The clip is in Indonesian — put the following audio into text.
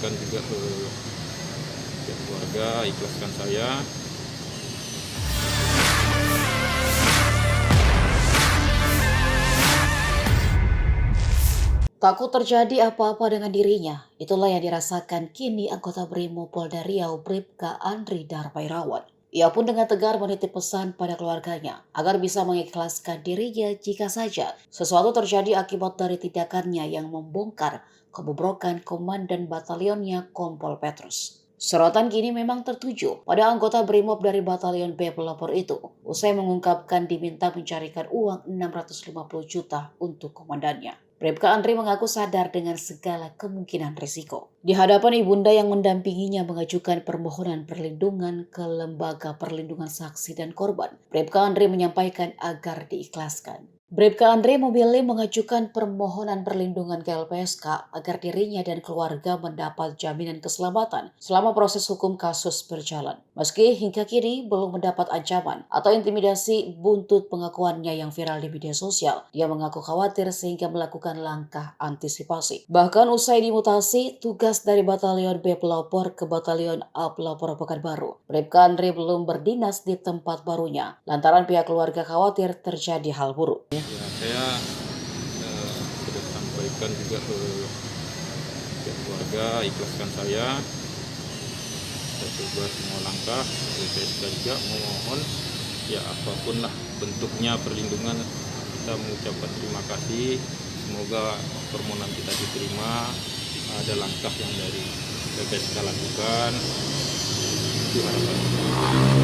sampaikan juga ke keluarga, ikhlaskan saya. Takut terjadi apa-apa dengan dirinya, itulah yang dirasakan kini anggota Brimopolda Riau Bribka Andri Darmairawan. Ia pun dengan tegar menitip pesan pada keluarganya agar bisa mengikhlaskan dirinya jika saja sesuatu terjadi akibat dari tindakannya yang membongkar kebobrokan Komandan Batalionnya Kompol Petrus. Sorotan kini memang tertuju pada anggota Brimob dari Batalion B pelopor itu, usai mengungkapkan diminta mencarikan uang 650 juta untuk komandannya. Bribka Andri mengaku sadar dengan segala kemungkinan risiko. Di hadapan ibunda yang mendampinginya mengajukan permohonan perlindungan ke Lembaga Perlindungan Saksi dan Korban, Bribka Andri menyampaikan agar diikhlaskan. Bribka Andri memilih mengajukan permohonan perlindungan ke LPSK agar dirinya dan keluarga mendapat jaminan keselamatan selama proses hukum kasus berjalan. Meski hingga kini belum mendapat ancaman atau intimidasi buntut pengakuannya yang viral di media sosial, dia mengaku khawatir sehingga melakukan langkah antisipasi. Bahkan usai dimutasi tugas dari Batalion B pelopor ke Batalion A pelopor Pekanbaru, Bribka Andri belum berdinas di tempat barunya lantaran pihak keluarga khawatir terjadi hal buruk. Ya, saya sudah sampaikan juga ke keluarga, ikhlaskan saya coba semua langkah. LPSK juga memohon ya apapun lah bentuknya perlindungan, kita mengucapkan terima kasih. Semoga permohonan kita diterima, ada langkah yang dari LPSK lakukan, itu harapan.